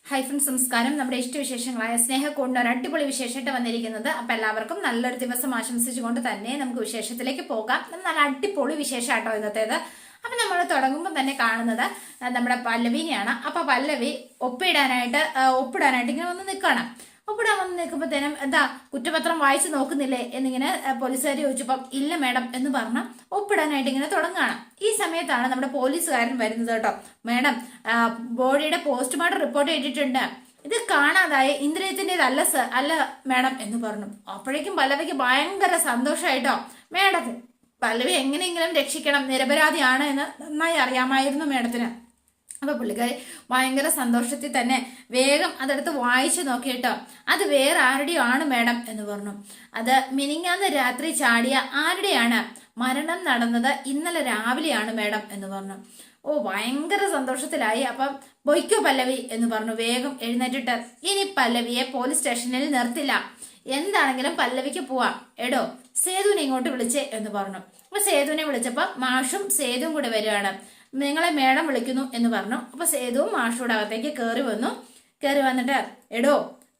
Hi friends, നമസ്കാരം. നമ്മുടെ ഇഷ്ടവിശേഷങ്ങളായ സ്നേഹക്കൂടിന് ഒരു അടിപൊളി വിശേഷമായിട്ട് വന്നിരിക്കുന്നത്. അപ്പൊ എല്ലാവർക്കും നല്ലൊരു ദിവസം ആശംസിച്ചുകൊണ്ട് തന്നെ നമുക്ക് വിശേഷത്തിലേക്ക് പോകാം. നല്ല അടിപൊളി വിശേഷമാട്ടോ ഇന്നത്തേത്. അപ്പൊ നമ്മൾ തുടങ്ങുമ്പോൾ തന്നെ കാണുന്നത് നമ്മുടെ പല്ലവിനെയാണ്. അപ്പൊ പല്ലവി ഒപ്പിടാനായിട്ട് ഇങ്ങനെ വന്ന് നിൽക്കണം. ഒപ്പിടാൻ വന്ന് നിൽക്കുമ്പോഴത്തേനും എന്താ കുറ്റപത്രം വായിച്ചു നോക്കുന്നില്ലേ എന്നിങ്ങനെ പോലീസുകാർ ചോദിച്ചപ്പം ഇല്ല മേഡം എന്ന് പറഞ്ഞ ഒപ്പിടാനായിട്ട് ഇങ്ങനെ തുടങ്ങുകയാണ്. ഈ സമയത്താണ് നമ്മുടെ പോലീസുകാരൻ വരുന്നത് കേട്ടോ. മേഡം, ബോഡിയുടെ പോസ്റ്റ്മോർട്ടം റിപ്പോർട്ട് ചെയ്തിട്ടുണ്ട്, ഇത് കാണാതായ ഇന്ദ്രിയത്തിൻ്റെതല്ല സർ, അല്ല മേഡം എന്ന് പറഞ്ഞു. അപ്പോഴേക്കും പല്ലവിക്ക് ഭയങ്കര സന്തോഷമായിട്ടോ. മേഡം, പല്ലവി എങ്ങനെയെങ്കിലും രക്ഷിക്കണം, നിരപരാധിയാണ് എന്ന് നന്നായി അറിയാമായിരുന്നു മേഡത്തിന്. അപ്പൊ പുള്ളിക്കാരി ഭയങ്കര സന്തോഷത്തിൽ തന്നെ വേഗം അതെടുത്ത് വായിച്ചു നോക്കിയിട്ടോ. അത് വേറെ ആരുടെയോ ആണ് മേഡം എന്ന് പറഞ്ഞു. അത് മിനിങ്ങാന്ന് രാത്രി ചാടിയ ആരുടെയാണ്, മരണം നടന്നത് ഇന്നലെ രാവിലെയാണ് മേഡം എന്ന് പറഞ്ഞു. ഓ, ഭയങ്കര സന്തോഷത്തിലായി. അപ്പം പൊയ്ക്കോ പല്ലവി എന്ന് പറഞ്ഞു. വേഗം എഴുന്നേറ്റിട്ട് ഇനി പല്ലവിയെ പോലീസ് സ്റ്റേഷനിൽ നിർത്തില്ല, എന്താണെങ്കിലും പല്ലവിക്ക് പോവാം. എടോ, സേതുവിനെ ഇങ്ങോട്ട് വിളിച്ചേ എന്ന് പറഞ്ഞു. അപ്പൊ സേതുവിനെ വിളിച്ചപ്പോ മാഷും സേതുവും കൂടെ വരികയാണ്. നിങ്ങളെ മേഡം വിളിക്കുന്നു എന്ന് പറഞ്ഞു. അപ്പൊ സേതുവും മാഷൂടെ അകത്തേക്ക് കയറി വന്നിട്ട് എടോ,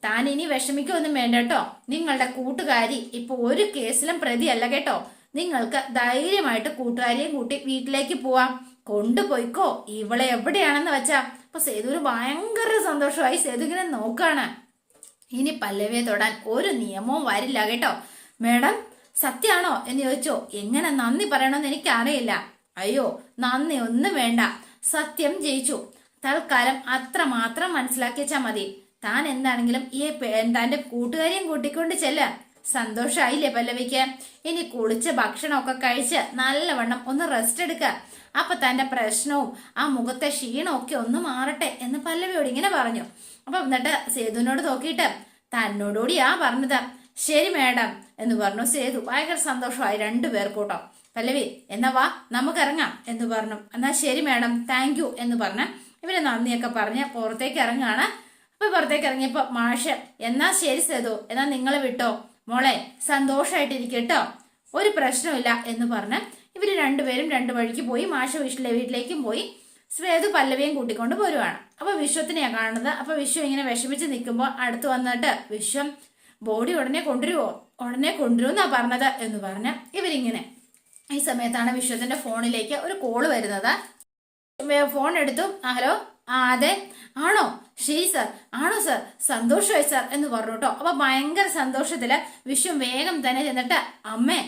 താൻ ഇനി വിഷമിക്കൊന്നും വേണ്ട കേട്ടോ, നിങ്ങളുടെ കൂട്ടുകാരി ഇപ്പൊ ഒരു കേസിലും പ്രതിയല്ല കേട്ടോ, നിങ്ങൾക്ക് ധൈര്യമായിട്ട് കൂട്ടുകാരിയും കൂട്ടി വീട്ടിലേക്ക് പോവാം, കൊണ്ടുപോയിക്കോ, ഇവളെ എവിടെയാണെന്ന് വെച്ചാ. അപ്പൊ സേതുവിന് ഭയങ്കര സന്തോഷമായി. സേതു ഇങ്ങനെ നോക്കാണ്. ഇനി പല്ലവിയെ തൊടാൻ ഒരു നിയമവും വരില്ല കേട്ടോ. മേഡം, സത്യാണോ എന്ന് ചോദിച്ചോ. എങ്ങനെ നന്ദി പറയണമെന്ന് എനിക്കറിയില്ല. അയ്യോ, നന്ദി ഒന്നും വേണ്ട, സത്യം ജയിച്ചു. തൽക്കാലം അത്ര മാത്രം മനസ്സിലാക്കി വെച്ചാ മതി. താൻ എന്താണെങ്കിലും ഈ തന്റെ കൂട്ടുകാരിയും കൂട്ടിക്കൊണ്ട് ചെല്ല. സന്തോഷായില്ലേ പല്ലവിക്ക്? ഇനി കുളിച്ച് ഭക്ഷണമൊക്കെ കഴിച്ച് നല്ലവണ്ണം ഒന്ന് റെസ്റ്റ് എടുക്ക. അപ്പൊ തന്റെ പ്രശ്നവും ആ മുഖത്തെ ക്ഷീണവും ഒക്കെ ഒന്ന് മാറട്ടെ എന്ന് പല്ലവിയോട് ഇങ്ങനെ പറഞ്ഞു. അപ്പൊ എന്നിട്ട് സേതുവിനോട് നോക്കിയിട്ട് തന്നോടുകൂടിയാ പറഞ്ഞത്. ശരി മേഡം എന്ന് പറഞ്ഞു. സേതു ഭയങ്കര സന്തോഷമായി രണ്ടുപേർക്കൂട്ടോ. പല്ലവി, എന്നാ വാ നമുക്ക് ഇറങ്ങാം എന്ന് പറഞ്ഞു. എന്നാ ശരി മേഡം, താങ്ക് യു എന്ന് പറഞ്ഞ് ഇവര് നന്ദിയൊക്കെ പറഞ്ഞ് പുറത്തേക്ക് ഇറങ്ങാണ്. അപ്പൊ പുറത്തേക്ക് ഇറങ്ങിയപ്പോ മാഷ്, എന്നാ ശരി സേതു, എന്നാ നിങ്ങളെ വിട്ടോ, മോളെ സന്തോഷമായിട്ടിരിക്കട്ടോ, ഒരു പ്രശ്നമില്ല എന്ന് പറഞ്ഞ് ഇവര് രണ്ടുപേരും രണ്ടു വഴിക്ക് പോയി. മാഷ് വീട്ടിലേക്കും പോയി. സേതു പല്ലവിയും കൂട്ടിക്കൊണ്ട് പോരുവാണ്. അപ്പൊ വിശ്വത്തിനെയാ കാണുന്നത്. അപ്പൊ വിശ്വം ഇങ്ങനെ വിഷമിച്ച് നിൽക്കുമ്പോ അടുത്ത് വന്നിട്ട് വിശ്വം, ബോഡി ഉടനെ കൊണ്ടുവരുമെന്നാ പറഞ്ഞത് എന്ന് പറഞ്ഞ് ഇവരിങ്ങനെ. ഈ സമയത്താണ് വിശ്വത്തിന്റെ ഫോണിലേക്ക് ഒരു കോള് വരുന്നത്. ഫോൺ എടുത്തു. ഹലോ, അതെ, ആണോ? ശരി സർ, ആണോ സർ, സന്തോഷമായി സർ എന്ന് പറഞ്ഞു കേട്ടോ. അപ്പൊ ഭയങ്കര സന്തോഷത്തില് വിശ്വം വേഗം തന്നെ ചെന്നിട്ട് അമ്മേ,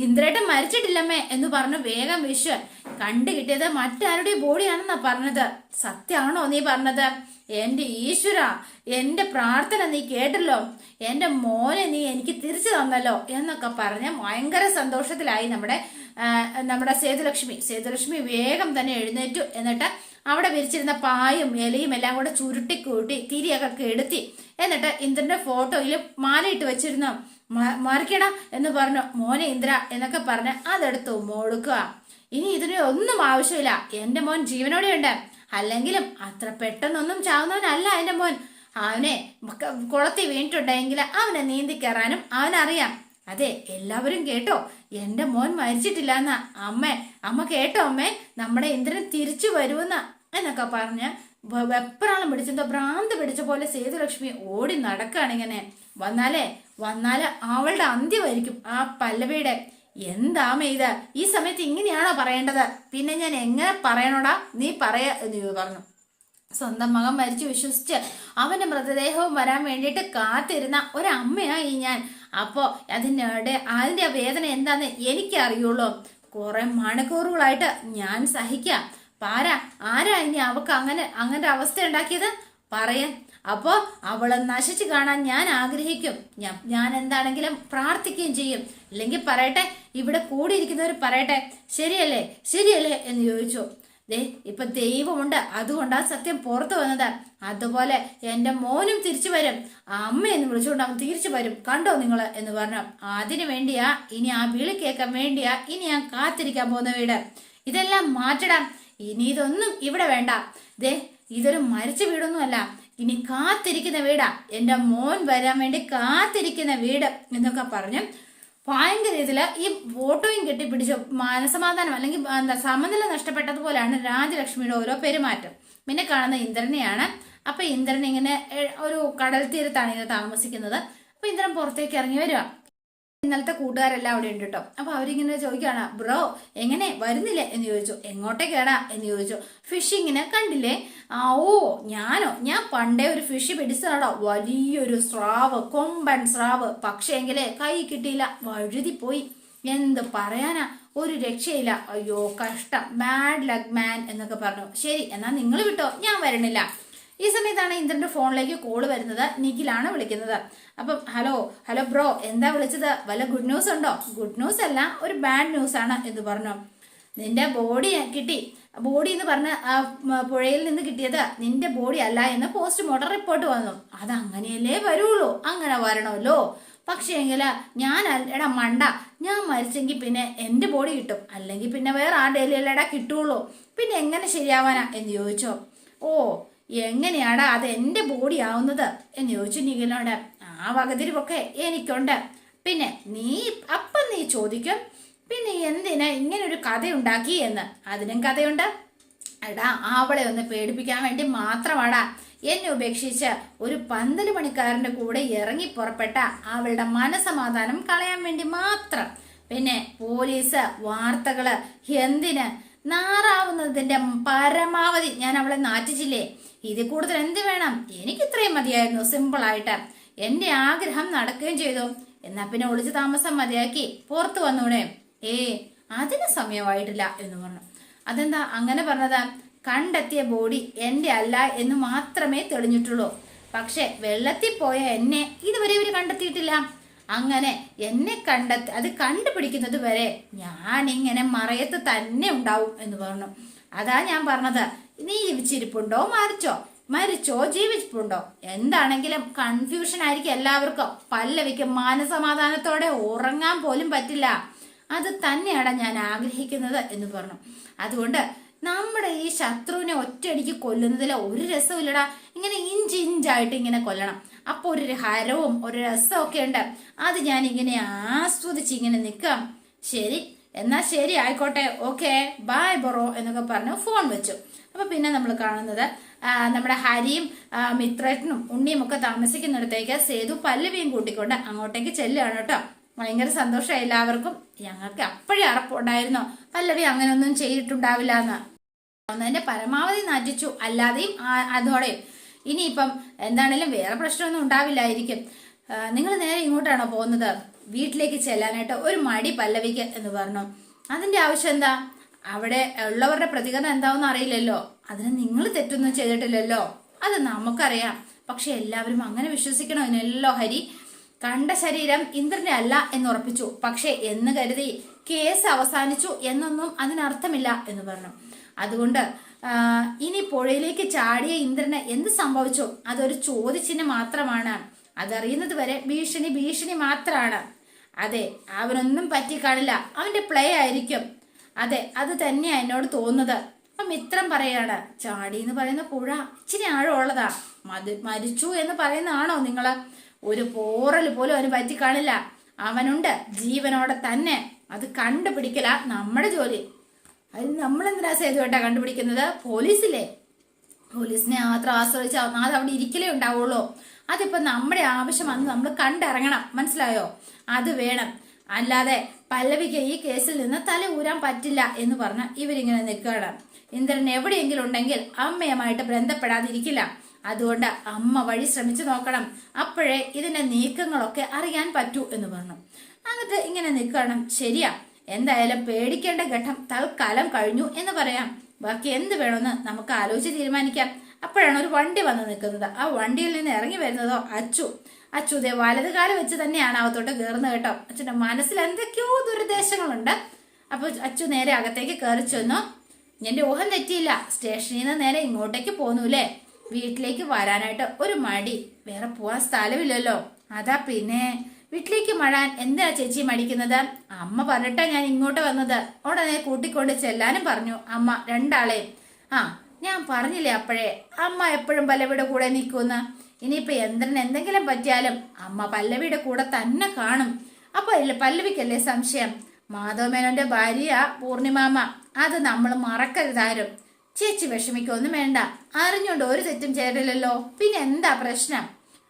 ഇന്ദ്രേട്ടൻ മരിച്ചിട്ടില്ലമ്മേ എന്ന് പറഞ്ഞു. വേഗം വിശ്വൻ കണ്ടു കിട്ടിയത് മറ്റാരുടെ ബോഡിയാണെന്നാ പറഞ്ഞത്. സത്യമാണോ നീ പറഞ്ഞത്? എന്റെ ഈശ്വര, എന്റെ പ്രാർത്ഥന നീ കേട്ടല്ലോ, എന്റെ മോനെ നീ എനിക്ക് തിരിച്ചു തന്നല്ലോ എന്നൊക്കെ പറഞ്ഞ് ഭയങ്കര സന്തോഷത്തിലായി നമ്മുടെ സേതുലക്ഷ്മി വേഗം തന്നെ എഴുന്നേറ്റു. എന്നിട്ട് അവിടെ വിരിച്ചിരുന്ന പായും ഇലയും എല്ലാം കൂടെ ചുരുട്ടിക്കൂട്ടി തിരിയൊക്കെ കെടുത്തി. എന്നിട്ട് ഇന്ദ്രന്റെ ഫോട്ടോയിൽ മാലയിട്ട് വെച്ചിരുന്നു. മറിക്കട എന്ന് പറഞ്ഞു. മോനെ ഇന്ദ്ര എന്നൊക്കെ പറഞ്ഞ് അതെടുത്തു മോടുക്കുക. ഇനി ഇതിന് ഒന്നും ആവശ്യമില്ല, എന്റെ മോൻ ജീവനോടെ ഉണ്ട്. അല്ലെങ്കിലും അത്ര പെട്ടെന്നൊന്നും ചാവുന്നവനല്ല എന്റെ മോൻ. അവനെ കുളത്തി വീണിട്ടുണ്ടെങ്കിൽ അവനെ നീന്തി കയറാനും അവനറിയാം. അതെ, എല്ലാവരും കേട്ടോ, എന്റെ മോൻ മരിച്ചിട്ടില്ല എന്നാ. അമ്മ കേട്ടോ അമ്മേ, നമ്മുടെ ഇന്ദ്രൻ തിരിച്ചു വരുമെന്ന എന്നൊക്കെ പറഞ്ഞ് വെപ്രാളം പിടിച്ചെന്തോ ഭ്രാന്ത് പിടിച്ച പോലെ സേതുലക്ഷ്മി ഓടി നടക്കുകയാണ്. ഇങ്ങനെ വന്നാല് അവളുടെ അന്ത്യമായിരിക്കും ആ പല്ലവിയുടെ. എന്താമേ ഇത്, ഈ സമയത്ത് ഇങ്ങനെയാണോ പറയേണ്ടത്? പിന്നെ ഞാൻ എങ്ങനെ പറയണോടാ, നീ എന്ന് പറഞ്ഞു. സ്വന്തം മകൻ മരിച്ചു വിശ്വസിച്ച് അവന്റെ മൃതദേഹവും വരാൻ വേണ്ടിയിട്ട് കാത്തിരുന്ന ഒരമ്മയായി ഞാൻ. അപ്പോ അതിന്റെ വേദന എന്താന്ന് എനിക്കറിയുള്ളൂ. കുറെ മണിക്കൂറുകളായിട്ട് ഞാൻ സഹിക്കാം. ആരാ ഇനി അവക്ക് അങ്ങനെ അവസ്ഥ ഉണ്ടാക്കിയത് പറയാൻ? അപ്പോ അവളെ നശിച്ചു കാണാൻ ഞാൻ ആഗ്രഹിക്കും. ഞാൻ എന്താണെങ്കിലും പ്രാർത്ഥിക്കുകയും ചെയ്യും. ഇല്ലെങ്കിൽ പറയട്ടെ, ഇവിടെ കൂടിയിരിക്കുന്നവർ പറയട്ടെ, ശരിയല്ലേ എന്ന് ചോദിച്ചു. ഇപ്പൊ ദൈവമുണ്ട്, അതുകൊണ്ടാ സത്യം പുറത്തു വന്നത്. അതുപോലെ എന്റെ മോനും തിരിച്ചു വരും, അമ്മയെന്ന് വിളിച്ചുകൊണ്ട് അവൻ തിരിച്ചു വരും, കണ്ടോ നിങ്ങള് എന്ന് പറഞ്ഞു. അതിനു വേണ്ടിയാ ഇനി ആ വിളി കേൾക്കാൻ വേണ്ടിയാ ഇനി ഞാൻ കാത്തിരിക്കാൻ പോകുന്ന വീട്. ഇതെല്ലാം മാറ്റടാം, ഇനി ഇതൊന്നും ഇവിടെ വേണ്ട. ഇതൊരു മരിച്ച വീടൊന്നുമല്ല, ഇനി കാത്തിരിക്കുന്ന വീടാ, എന്റെ മോൻ വരാൻ വേണ്ടി കാത്തിരിക്കുന്ന വീട് എന്നൊക്കെ പറഞ്ഞു ഭയങ്കര ഇതില് ഈ ഫോട്ടോയും കെട്ടിപ്പിടിച്ചു. മനസമാധാനം അല്ലെങ്കിൽ സമനില നഷ്ടപ്പെട്ടതുപോലെയാണ് രാജലക്ഷ്മിയുടെ ഓരോ പെരുമാറ്റം. പിന്നെ കാണുന്ന ഇന്ദ്രനെയാണ്. അപ്പൊ ഇന്ദ്രൻ ഇങ്ങനെ ഒരു കടൽ തീരത്താണ് ഇങ്ങനെ താമസിക്കുന്നത്. അപ്പൊ ഇന്ദ്രൻ പുറത്തേക്ക് ഇറങ്ങി വരിക. ഇന്നലത്തെ കൂട്ടുകാരെല്ലാം അവിടെ ഉണ്ട് കേട്ടോ. അപ്പൊ അവരിങ്ങനെ ചോദിക്കുകയാണ്, ബ്രോ എങ്ങനെ വരുന്നില്ലേ എന്ന് ചോദിച്ചു. എങ്ങോട്ടേക്കാടാ എന്ന് ചോദിച്ചു. ഫിഷിങ്ങിന് കണ്ടില്ലേ? ഓ ഞാൻ പണ്ടേ ഒരു ഫിഷ് പിടിച്ചതാണോ, വലിയൊരു സ്രാവ്, കൊമ്പൻ സ്രാവ്. പക്ഷേ എങ്കിലേ കൈ കിട്ടിയില്ല, വഴുതിപ്പോയി. എന്ത് പറയാനാ, ഒരു രക്ഷയില്ല. അയ്യോ കഷ്ടം, ബാഡ് ലക്ക് മാൻ എന്നൊക്കെ പറഞ്ഞു. ശരി എന്നാ നിങ്ങൾ വിട്ടോ, ഞാൻ വരണില്ല. ഈ സമയത്താണ് ഇന്ദ്രന്റെ ഫോണിലേക്ക് കോള് വരുന്നത്. നിഖിലാണ് വിളിക്കുന്നത്. അപ്പം ഹലോ ബ്രോ, എന്താ വിളിച്ചത്? വല്ല ഗുഡ് ന്യൂസ് ഉണ്ടോ? ഗുഡ് ന്യൂസ് അല്ല, ഒരു ബാഡ് ന്യൂസ് ആണ് എന്ന് പറഞ്ഞു. നിന്റെ ബോഡി കിട്ടി. ബോഡി എന്ന് പറഞ്ഞ പുഴയിൽ നിന്ന് കിട്ടിയത് നിന്റെ ബോഡി അല്ല എന്ന് പോസ്റ്റ്മോർട്ടം റിപ്പോർട്ട് വന്നു. അത് അങ്ങനെയല്ലേ വരുള്ളൂ, അങ്ങനെ വരണമല്ലോ. പക്ഷേ എങ്കില് എടാ മണ്ട, ഞാൻ മരിച്ചെങ്കിൽ പിന്നെ എന്റെ ബോഡി കിട്ടും, അല്ലെങ്കിൽ പിന്നെ വേറെ ആരുടെയിലടാ കിട്ടുള്ളൂ. പിന്നെ എങ്ങനെ ശരിയാവാനാ എന്ന് ചോദിച്ചോ. ഓ എങ്ങനെയാടാ അത് എന്റെ ബോഡി ആവുന്നത് എന്ന് ചോദിച്ചു നിഖിലിനോട്. ആ വകതിരിവൊക്കെ എനിക്കുണ്ട്. പിന്നെ നീ ചോദിക്കും, പിന്നെ എന്തിനാ ഇങ്ങനെ ഒരു കഥയുണ്ടാക്കി എന്ന്. അതിനും കഥയുണ്ട്. എടാ അവളെ ഒന്ന് പേടിപ്പിക്കാൻ വേണ്ടി മാത്രമാടാ എന്നെ ഉപേക്ഷിച്ച് ഒരു 12 മണിക്കാരന്റെ കൂടെ ഇറങ്ങി പുറപ്പെട്ട അവളുടെ മനസമാധാനം കളയാൻ വേണ്ടി മാത്രം. പിന്നെ പോലീസ് വാർത്തകള് എന്തിന്? നാറാവുന്നതിന്റെ പരമാവധി ഞാൻ അവളെ നാറ്റിച്ചില്ലേ? ഇതിൽ കൂടുതൽ എന്ത് വേണം? എനിക്ക് ഇത്രയും മതിയായിരുന്നു, സിമ്പിൾ ആയിട്ട്. എന്റെ ആഗ്രഹം നടക്കുകയും ചെയ്തു. എന്നാ പിന്നെ ഒളിച്ചു താമസം മതിയാക്കി പുറത്തു വന്നൂടെ? അതിന് സമയമായിട്ടില്ല എന്ന് പറഞ്ഞു. അതെന്താ അങ്ങനെ പറഞ്ഞത്? കണ്ടെത്തിയ ബോഡി എന്റെ അല്ല എന്ന് മാത്രമേ തെളിഞ്ഞിട്ടുള്ളൂ. പക്ഷെ വെള്ളത്തിൽ പോയ എന്നെ ഇതുവരെ ഇവര് കണ്ടെത്തിയിട്ടില്ല. അങ്ങനെ എന്നെ അത് കണ്ടുപിടിക്കുന്നത് വരെ ഞാനിങ്ങനെ മറയത്ത് തന്നെ ഉണ്ടാവും എന്ന് പറഞ്ഞു. അതാ ഞാൻ പറഞ്ഞത്, നീ ജീവിച്ചിരിപ്പുണ്ടോ മരിച്ചോ ജീവിച്ചിട്ടുണ്ടോ എന്താണെങ്കിലും കൺഫ്യൂഷൻ ആയിരിക്കും എല്ലാവർക്കും. പല്ലവിക്ക് മാനസമാധാനത്തോടെ ഉറങ്ങാൻ പോലും പറ്റില്ല. അത് തന്നെയാണ് ഞാൻ ആഗ്രഹിക്കുന്നത് എന്ന് പറഞ്ഞു. അതുകൊണ്ട് നമ്മുടെ ഈ ശത്രുവിനെ ഒറ്റയടിക്ക് കൊല്ലുന്നതിൽ ഒരു രസമില്ലടാ. ഇങ്ങനെ ഇഞ്ചായിട്ട് ഇങ്ങനെ കൊല്ലണം. അപ്പൊ ഒരു ഹരവും ഒരു രസവും ഒക്കെ ഉണ്ട്. അത് ഞാൻ ഇങ്ങനെ ആസ്വദിച്ച് ഇങ്ങനെ നിൽക്കാം. ശരി എന്നാ ശരി ആയിക്കോട്ടെ, ഓക്കെ ബൈ ബ്രോ എന്നൊക്കെ പറഞ്ഞു ഫോൺ വെച്ചു. അപ്പൊ പിന്നെ നമ്മൾ കാണുന്നത് നമ്മുടെ ഹരിയും മിത്രനും ഉണ്ണിയും ഒക്കെ താമസിക്കുന്നിടത്തേക്ക് സേതു പല്ലവിയും കൂട്ടിക്കൊണ്ട് അങ്ങോട്ടേക്ക് ചെല്ലുകയാണ് കേട്ടോ. ഭയങ്കര സന്തോഷമായി എല്ലാവർക്കും. ഞങ്ങൾക്ക് അപ്പോഴേ അറപ്പുണ്ടായിരുന്നു പല്ലവി അങ്ങനെയൊന്നും ചെയ്തിട്ടുണ്ടാവില്ല എന്ന്. ഒന്നതിന്റെ പരമാവധി നാറ്റിച്ചു, അല്ലാതെയും അതോടെയും. ഇനിയിപ്പം എന്താണേലും വേറെ പ്രശ്നമൊന്നും ഉണ്ടാവില്ലായിരിക്കും. നിങ്ങൾ നേരെ ഇങ്ങോട്ടാണോ പോകുന്നത്? വീട്ടിലേക്ക് ചെല്ലാനായിട്ട് ഒരു മടി പല്ലവിക്ക് എന്ന് പറഞ്ഞു. അതിന്റെ ആവശ്യം എന്താ? അവിടെ ഉള്ളവരുടെ പ്രതികരണം എന്താവെന്ന് അറിയില്ലല്ലോ. അതിന് നിങ്ങൾ തെറ്റൊന്നും ചെയ്തിട്ടില്ലല്ലോ, അത് നമുക്കറിയാം. പക്ഷെ എല്ലാവരും അങ്ങനെ വിശ്വസിക്കണമെന്നല്ലോ ഹരി. കണ്ട ശരീരം ഇന്ദ്രന്റെ അല്ല എന്ന് ഉറപ്പിച്ചു. പക്ഷെ എന്ന് കരുതി കേസ് അവസാനിച്ചു എന്നൊന്നും അതിനർത്ഥമില്ല എന്ന് പറഞ്ഞു. അതുകൊണ്ട് ഇനി പുഴയിലേക്ക് ചാടിയ ഇന്ദ്രന് എന്ത് സംഭവിച്ചു അതൊരു ചോദ്യചിഹ്നം മാത്രമാണ്. അതറിയുന്നത് വരെ ഭീഷണി മാത്രമാണ്. അതെ, അവനൊന്നും പറ്റിക്കാണില്ല, അവന്റെ പ്ലേ ആയിരിക്കും. അതെ, അത് തന്നെയാ എന്നോട് തോന്നുന്നത്. അപ്പൊ മിത്രം പറയാണ്, ചാടി എന്ന് പറയുന്ന പുഴ ഇച്ചിരി ആഴമുള്ളതാ. മരിച്ചു എന്ന് പറയുന്നതാണോ നിങ്ങള്? ഒരു പോറൽ പോലും അവന് പറ്റിക്കാണില്ല. അവനുണ്ട് ജീവനോടെ തന്നെ. അത് കണ്ടുപിടിക്കല നമ്മുടെ ജോലി. അത് നമ്മളെന്തിനാ സേതുവേട്ടാ കണ്ടുപിടിക്കുന്നത്? പോലീസില്ലേ? പോലീസിനെ മാത്രം ആശ്രയിച്ച അത് അവിടെ ഇരിക്കലേ ഉണ്ടാവുള്ളൂ. അതിപ്പോ നമ്മുടെ ആവശ്യം വന്ന് നമ്മൾ കണ്ടിറങ്ങണം, മനസ്സിലായോ? അത് വേണം. അല്ലാതെ പല്ലവിക്ക് ഈ കേസിൽ നിന്ന് തല ഊരാൻ പറ്റില്ല എന്ന് പറഞ്ഞ ഇവരിങ്ങനെ നിൽക്കുകയാണ്. ഇന്ദ്രൻ എവിടെയെങ്കിലും ഉണ്ടെങ്കിൽ അമ്മയുമായിട്ട് ബന്ധപ്പെടാതിരിക്കില്ല. അതുകൊണ്ട് അമ്മ വഴി ശ്രമിച്ചു നോക്കണം, അപ്പോഴേ ഇതിന്റെ നീക്കങ്ങളൊക്കെ അറിയാൻ പറ്റൂ എന്ന് പറഞ്ഞു. എന്നിട്ട് ഇങ്ങനെ നിൽക്കണം. ശരിയാ, എന്തായാലും പേടിക്കേണ്ട ഘട്ടം തൽക്കാലം കഴിഞ്ഞു എന്ന് പറയാം. ബാക്കി എന്ത് വേണമെന്ന് നമുക്ക് ആലോചിച്ച് തീരുമാനിക്കാം. അപ്പോഴാണ് ഒരു വണ്ടി വന്ന് നിൽക്കുന്നത്. ആ വണ്ടിയിൽ നിന്ന് ഇറങ്ങി വരുന്നതോ അച്ചു ദേ വലത് കാലം വെച്ച് തന്നെയാണ് അകത്തോട്ട് കയറുന്നത് കേട്ടോ. അച്ഛൻ്റെ മനസ്സിൽ എന്തൊക്കെയോ ദുരുദ്ദേശങ്ങളുണ്ട്. അപ്പൊ അച്ചു നേരെ അകത്തേക്ക് കയറി ചെന്നു. എന്റെ ഊഹം തെറ്റിയില്ല, സ്റ്റേഷനിൽ നിന്ന് നേരെ ഇങ്ങോട്ടേക്ക് പോന്നൂല്ലേ? വീട്ടിലേക്ക് വരാനായിട്ട് ഒരു മടി, വേറെ പോവാൻ സ്ഥലമില്ലല്ലോ. അതാ പിന്നെ വീട്ടിലേക്ക് മഴാൻ എന്തിനാ ചേച്ചി മടിക്കുന്നത്? അമ്മ പറഞ്ഞിട്ടാ ഞാൻ ഇങ്ങോട്ട് വന്നത്. ഉടനെ കൂട്ടിക്കൊണ്ട് ചെല്ലാനും പറഞ്ഞു അമ്മ രണ്ടാളെയും. ഞാൻ പറഞ്ഞില്ലേ അപ്പോഴേ, അമ്മ എപ്പോഴും പല്ലവിയുടെ കൂടെ നിൽക്കുമെന്ന്. ഇനിയിപ്പൊ എന്തെങ്കിലും പറ്റിയാലും അമ്മ പല്ലവിയുടെ കൂടെ തന്നെ കാണും. അപ്പൊ പല്ലവിക്കല്ലേ സംശയം? മാധവമേനോന്റെ ഭാര്യ പൂർണിമാമ്മ, അത് നമ്മൾ മറക്കരുതാരും. ചേച്ചി വിഷമിക്കൊന്നും വേണ്ട, അറിഞ്ഞോണ്ട് ഒരു തെറ്റും ചേരില്ലല്ലോ, പിന്നെ എന്താ പ്രശ്നം?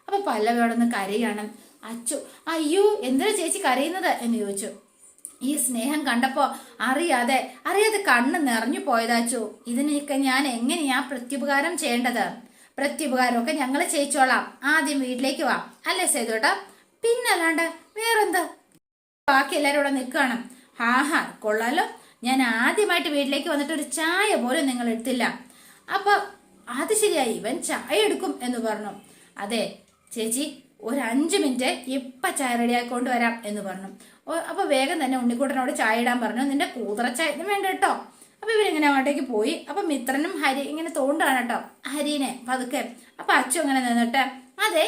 അപ്പൊ പല്ലവിയോടൊന്ന് കരയാണ്. അച്ചു, അയ്യോ എന്തിനാ ചേച്ചി കരയുന്നത് എന്ന് ചോദിച്ചു. ഈ സ്നേഹം കണ്ടപ്പോ അറിയാതെ കണ്ണ് നിറഞ്ഞു പോയതാച്ചു. ഇതിനൊക്കെ ഞാൻ എങ്ങനെയാ പ്രത്യുപകാരം ചെയ്യേണ്ടത്? പ്രത്യുപകാരമൊക്കെ ഞങ്ങൾ ചെയ്യിച്ചോളാം. ആദ്യം വീട്ടിലേക്ക് വാ, അല്ലേ സേതുട്ടാ? പിന്നല്ലാണ്ട് വേറെന്ത്? ബാക്കി എല്ലാരും ഇവിടെ നിൽക്കണം. ഹാഹാ, കൊള്ളാലോ. ഞാൻ ആദ്യമായിട്ട് വീട്ടിലേക്ക് വന്നിട്ട് ഒരു ചായ പോലും നിങ്ങൾ എടുത്തില്ല. അപ്പൊ അത് ശരിയായി, ഇവൻ ചായ എടുക്കും എന്ന് പറഞ്ഞു. അതെ ചേച്ചി, ഒരു 5 മിനിറ്റ് ഇപ്പൊ ചായ റെഡിയാക്കി വരാം എന്ന് പറഞ്ഞു. അപ്പൊ വേഗം തന്നെ ഉണ്ണിക്കുട്ടനോട് ചായ ഇടാൻ പറഞ്ഞു. നിന്റെ കൂതറ ചായ വേണ്ട കേട്ടോ. അപ്പൊ ഇവരിങ്ങനെ അങ്ങോട്ടേക്ക് പോയി. അപ്പൊ മിത്രനും ഹരി ഇങ്ങനെ തോണ്ടാണ് കേട്ടോ ഹരീനെ പതുക്കെ. അപ്പൊ അച്ചു അങ്ങനെ നിന്നിട്ട്, അതെ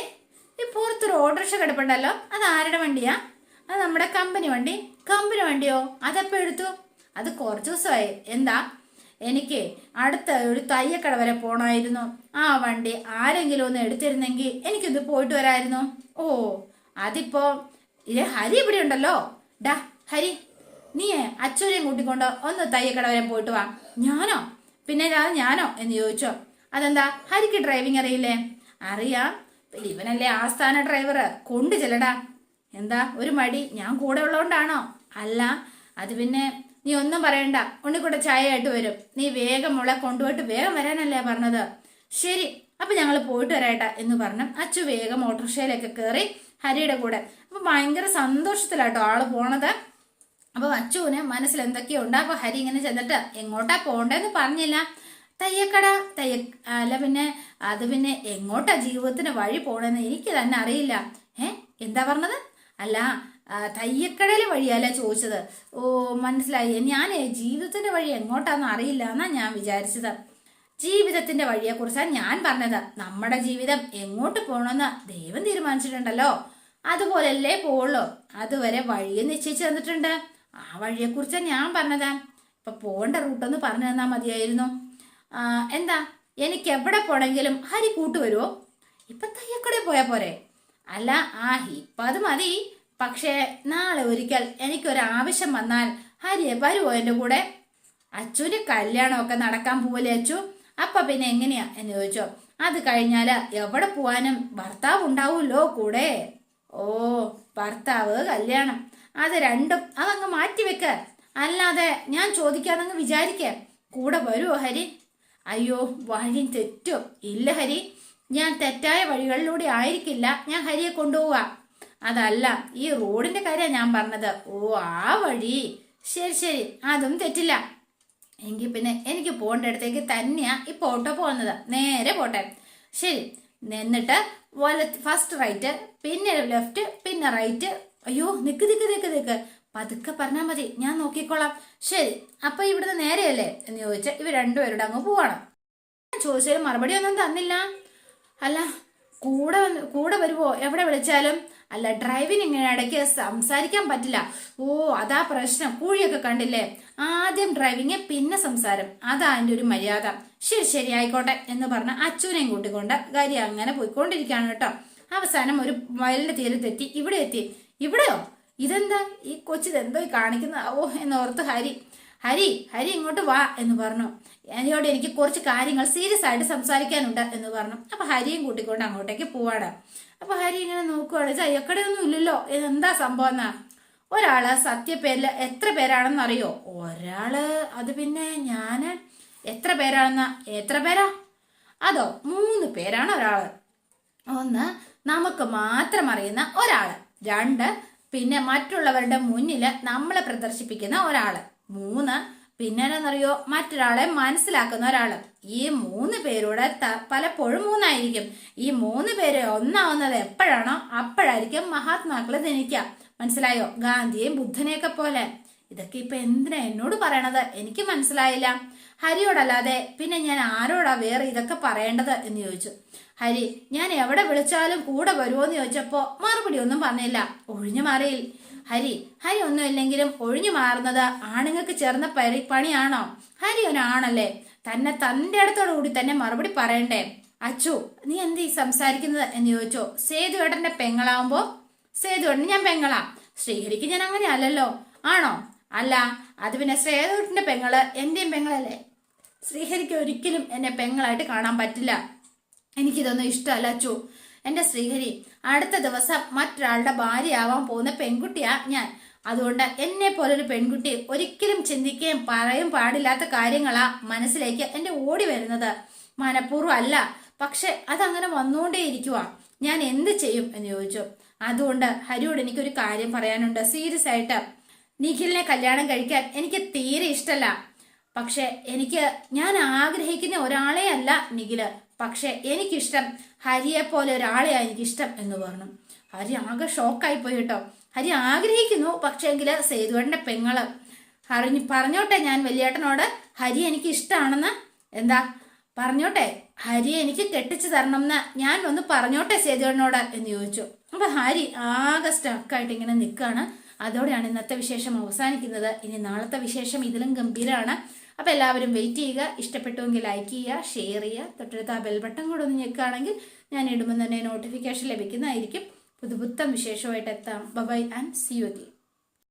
ഈ പുറത്തൊരു ഓട്ടോറിക്ഷ കിടപ്പുണ്ടല്ലോ, അത് ആരുടെ വണ്ടിയാ? അത് നമ്മുടെ കമ്പനി വണ്ടിയോ? അതെപ്പോ എടുത്തു? അത് കുറച്ച് ദിവസമായി. എന്താ? എനിക്ക് അടുത്ത ഒരു തയ്യക്കട വരെ പോണമായിരുന്നു. ആ വണ്ടി ആരെങ്കിലും ഒന്ന് എടുത്തിരുന്നെങ്കിൽ എനിക്കൊന്ന് പോയിട്ട് വരായിരുന്നു. ഓ, അതിപ്പോ ഹരി ഇവിടെ ഉണ്ടല്ലോ. ഡാ ഹരി, നീ അച്ഛനെയും കൂട്ടിക്കൊണ്ട് ഒന്ന് തയ്യക്കട വരെ പോയിട്ട് വാ. ഞാനോ? പിന്നെ ഞാനോ എന്ന് ചോദിച്ചോ. അതെന്താ, ഹരിക്ക് ഡ്രൈവിംഗ് അറിയില്ലേ? അറിയാം, ഇവനല്ലേ ആസ്ഥാന ഡ്രൈവർ, കൊണ്ടു ചെല്ലടാ. എന്താ ഒരു മടി? ഞാൻ കൂടെ ഉള്ളതുകൊണ്ടാണോ? അല്ല, അത് പിന്നെ നീ ഒന്നും പറയണ്ട, ഉണ്ണിക്കൂടെ ചായ ആയിട്ട് വരും. നീ വേഗം മോളെ കൊണ്ടുപോയിട്ട് വേഗം വരാനല്ലേ പറഞ്ഞത്? ശരി, അപ്പൊ ഞങ്ങൾ പോയിട്ട് വരാട്ടാ എന്ന് പറഞ്ഞു അച്ചു വേഗം ഓട്ടോറിക്ഷയിലൊക്കെ കയറി ഹരിയുടെ കൂടെ. അപ്പൊ ഭയങ്കര സന്തോഷത്തിലാട്ടോ ആള് പോണത്. അപ്പൊ അച്ചുവിന് മനസ്സിൽ എന്തൊക്കെയോ ഉണ്ട്. അപ്പൊ ഹരി ഇങ്ങനെ ചെന്നിട്ട് എങ്ങോട്ടാ പോണ്ടേന്ന് പറഞ്ഞില്ല. തയ്യക്കട അല്ല പിന്നെ അത് പിന്നെ എങ്ങോട്ടാ ജീവിതത്തിന് വഴി പോണെന്ന് എനിക്ക് തന്നെ അറിയില്ല. എന്താ പറഞ്ഞത്? അല്ല, തയ്യക്കടയിലെ വഴിയല്ല ചോദിച്ചത്. ഓ മനസ്സിലായി. ഞാൻ ജീവിതത്തിന്റെ വഴി എങ്ങോട്ടാന്ന് അറിയില്ല എന്നാ ഞാൻ വിചാരിച്ചത്. ജീവിതത്തിന്റെ വഴിയെക്കുറിച്ചാണ് ഞാൻ പറഞ്ഞത്. നമ്മുടെ ജീവിതം എങ്ങോട്ട് പോകണമെന്ന് ദൈവം തീരുമാനിച്ചിട്ടുണ്ടല്ലോ, അതുപോലല്ലേ പോവുള്ളൂ. അതുവരെ വഴിയെ നിശ്ചയിച്ചു തന്നിട്ടുണ്ട്. ആ വഴിയെക്കുറിച്ചാണ് ഞാൻ പറഞ്ഞത്. ഇപ്പൊ പോകേണ്ട റൂട്ടൊന്ന് പറഞ്ഞു തന്നാ മതിയായിരുന്നു. എന്താ, എനിക്ക് എവിടെ പോണെങ്കിലും ഹരി കൂട്ടുവരുമോ? ഇപ്പൊ തയ്യക്കടയിൽ പോയാ പോരെ? അല്ല, ഇപ്പൊ അത് മതി. പക്ഷേ നാളെ ഒരിക്കൽ എനിക്കൊരാവശ്യം വന്നാൽ ഹരിയെ വരുമോ എൻ്റെ കൂടെ? അച്ചുവിന്റെ കല്യാണമൊക്കെ നടക്കാൻ പോവല്ലേ അച്ചു? അപ്പൊ പിന്നെ എങ്ങനെയാ എന്ന് ചോദിച്ചോ. അത് കഴിഞ്ഞാല് എവിടെ പോവാനും ഭർത്താവ് ഉണ്ടാവുമല്ലോ കൂടെ. ഓ, ഭർത്താവ് കല്യാണം അത് രണ്ടും അതങ്ങ് മാറ്റിവെക്ക. അല്ലാതെ ഞാൻ ചോദിക്കാതങ്ങ് വിചാരിക്ക. കൂടെ വരുമോ ഹരി? അയ്യോ, വഴി തെറ്റോ? ഇല്ല ഹരി, ഞാൻ തെറ്റായ വഴികളിലൂടെ ആയിരിക്കില്ല ഞാൻ ഹരിയെ കൊണ്ടുപോവുക. അതല്ല, ഈ റോഡിന്റെ കാര്യം ഞാൻ പറഞ്ഞത്. ഓ, ആ വഴി. ശരി ശരി, അതും തെറ്റില്ല. എങ്കിൽ പിന്നെ എനിക്ക് പോകേണ്ട അടുത്തേക്ക് തന്നെയാ ഇപ്പൊ ഓട്ടോ പോകുന്നത്. നേരെ പോട്ടെ. ശരി, എന്നിട്ട് ഫസ്റ്റ് റൈറ്റ്, പിന്നെ ലെഫ്റ്റ്, പിന്നെ റൈറ്റ്. അയ്യോ, നിക്ക് പതുക്കെ പറഞ്ഞാൽ മതി, ഞാൻ നോക്കിക്കോളാം. ശരി, അപ്പൊ ഇവിടുന്ന് നേരെയല്ലേ എന്ന് ചോദിച്ചാൽ ഇവർ രണ്ടുപേരുടെ അങ്ങ് പോവാണ്. ചോദിച്ചാലും മറുപടി ഒന്നും തന്നില്ല. അല്ല, കൂടെ വരുവോ എവിടെ വിളിച്ചാലും? അല്ല, ഡ്രൈവിംഗ് ഇങ്ങനെ ഇടയ്ക്ക് സംസാരിക്കാൻ പറ്റില്ല. ഓ, അതാ പ്രശ്നം. കൂഴിയൊക്കെ കണ്ടില്ലേ? ആദ്യം ഡ്രൈവിങ്, പിന്നെ സംസാരം. അതാ അതിൻ്റെ ഒരു മര്യാദ. ശരി ശരി, ആയിക്കോട്ടെ എന്ന് പറഞ്ഞ അച്ഛനെയും കൂട്ടിക്കൊണ്ട് ഗരി അങ്ങനെ പോയിക്കൊണ്ടിരിക്കുകയാണ് കേട്ടോ. അവസാനം ഒരു വയലിന്റെ തീരത്തെത്തി. ഇവിടെ എത്തി. ഇവിടെയോ? ഇതെന്താ ഈ കൊച്ചിതെന്തോ കാണിക്കുന്നത്? ഓ എന്നോർത്ത് ഹരി ഇങ്ങോട്ട് വാ എന്ന് പറഞ്ഞു. എന്നോട് എനിക്ക് കുറച്ച് കാര്യങ്ങൾ സീരിയസ് ആയിട്ട് സംസാരിക്കാനുണ്ട് എന്ന് പറഞ്ഞു. അപ്പൊ ഹരിയും കൂട്ടിക്കൊണ്ട് അങ്ങോട്ടേക്ക് പോവാണ്. അപ്പൊ ഹരി ഇങ്ങനെ നോക്കുവാണ്, ചയ്യക്കടയൊന്നും ഇല്ലല്ലോ, എന്താ സംഭവം എന്നാ. ഒരാള് സത്യപേരില് എത്ര പേരാണെന്ന് അറിയോ? ഒരാള്, അത് പിന്നെ ഞാന് എത്ര പേരാ? അതോ 3 പേരാണ് ഒരാള്. 1 നമുക്ക് മാത്രം അറിയുന്ന ഒരാള്, 2 പിന്നെ മറ്റുള്ളവരുടെ മുന്നില് നമ്മളെ പ്രദർശിപ്പിക്കുന്ന ഒരാള്, 3 പിന്നെ എന്നറിയോ മറ്റൊരാളെ മനസ്സിലാക്കുന്ന ഒരാള്. ഈ 3 പേരുടെ പലപ്പോഴും 3 ആയിരിക്കും. ഈ 3 പേര് ഒന്നാവുന്നത് എപ്പോഴാണോ അപ്പോഴായിരിക്കും മഹാത്മാക്കളെ ജനിക്കുക. മനസ്സിലായോ? ഗാന്ധിയെയും ബുദ്ധനെയൊക്കെ പോലെ. ഇതൊക്കെ ഇപ്പൊ എന്തിനാ എന്നോട് പറയണത്? എനിക്ക് മനസ്സിലായില്ല. ഹരിയോടല്ലാതെ പിന്നെ ഞാൻ ആരോടാ വേറെ ഇതൊക്കെ പറയേണ്ടത് എന്ന് ചോദിച്ചു. ഹരി, ഞാൻ എവിടെ വിളിച്ചാലും കൂടെ വരുമോന്ന് ചോദിച്ചപ്പോ മറുപടി ഒന്നും പറഞ്ഞില്ല. ഒഴിഞ്ഞു മാറിയിൽ. ഹരി ഒന്നും ഇല്ലെങ്കിലും ഒഴിഞ്ഞു മാറുന്നത് ആണുങ്ങൾക്ക് ചേർന്ന പണിയാണോ? ഹരി ഒരാണല്ലേ, തന്റെ അടുത്തോടു കൂടി തന്നെ മറുപടി പറയണ്ടേ? അച്ചു, നീ എന്തീ സംസാരിക്കുന്നത് എന്ന് ചോദിച്ചോ. സേതുവേട്ടന്റെ പെങ്ങളാവുമ്പോ സേതുവേട്ടന് ഞാൻ പെങ്ങളാ, ശ്രീഹരിക്ക് ഞാൻ അങ്ങനെ അല്ലല്ലോ. ആണോ? അല്ല, അത് പിന്നെ സേതുവേട്ടന്റെ പെങ്ങള് എന്റെയും പെങ്ങളല്ലേ. ശ്രീഹരിക്ക് ഒരിക്കലും എന്നെ പെങ്ങളായിട്ട് കാണാൻ പറ്റില്ല. എനിക്കിതൊന്നും ഇഷ്ടമല്ല അച്ചു. എന്റെ ശ്രീഹരി, അടുത്ത ദിവസം മറ്റൊരാളുടെ ഭാര്യയാവാൻ പോകുന്ന പെൺകുട്ടിയാ ഞാൻ. അതുകൊണ്ട് എന്നെ പോലൊരു പെൺകുട്ടി ഒരിക്കലും ചിന്തിക്കുകയും പറയും പാടില്ലാത്ത കാര്യങ്ങളാ മനസ്സിലേക്ക് എന്റെ ഓടി വരുന്നത്. മനഃപൂർവ്വം അല്ല, പക്ഷെ അതങ്ങനെ വന്നുകൊണ്ടേയിരിക്കുക. ഞാൻ എന്ത് ചെയ്യും എന്ന് ചോദിച്ചു. അതുകൊണ്ട് ഹരിയോട് എനിക്കൊരു കാര്യം പറയാനുണ്ട്. സീരിയസ് ആയിട്ട്, നിഖിലിനെ കല്യാണം കഴിക്കാൻ എനിക്ക് തീരെ ഇഷ്ടമല്ല. പക്ഷെ ഞാൻ ആഗ്രഹിക്കുന്ന ഒരാളെ അല്ല നിഖില്. പക്ഷെ എനിക്കിഷ്ടം ഹരിയെ പോലെ ഒരാളെയാ എനിക്കിഷ്ടം എന്ന് പറഞ്ഞു. ഹരി ആകെ ഷോക്കായി പോയി കേട്ടോ. ഹരി ആഗ്രഹിക്കുന്നു, പക്ഷേങ്കില് സേതുവേട്ടന്റെ പെങ്ങള് പറഞ്ഞോട്ടെ ഞാൻ വലിയേട്ടനോട് ഹരി എനിക്ക് ഇഷ്ടമാണെന്ന്. എന്താ പറഞ്ഞോട്ടെ, ഹരി എനിക്ക് കെട്ടിച്ചു തരണം എന്ന് ഞാൻ ഒന്ന് പറഞ്ഞോട്ടെ സേതുവേട്ടനോട് എന്ന് ചോദിച്ചു. അപ്പൊ ഹരി ആകെ സ്റ്റക്കായിട്ട് ഇങ്ങനെ നിൽക്കുകയാണ്. അതോടെയാണ് ഇന്നത്തെ വിശേഷം അവസാനിക്കുന്നത്. ഇനി നാളത്തെ വിശേഷം ഇതിലും ഗംഭീരമാണ്. അപ്പൊ എല്ലാവരും വെയിറ്റ് ചെയ്യുക. ഇഷ്ടപ്പെട്ടുവെങ്കിൽ ലൈക്ക് ചെയ്യുക, ഷെയർ ചെയ്യുക. തൊട്ടടുത്ത് ആ ബെൽ ബട്ടൺ കൂടെ ഒന്ന് ഞെക്കുകയാണെങ്കിൽ ഞാൻ ഇടുമ്പോൾ തന്നെ നോട്ടിഫിക്കേഷൻ ലഭിക്കുന്നതായിരിക്കും. പുതുപുത്തം വിശേഷമായിട്ട് എത്താം. Bye and see you again.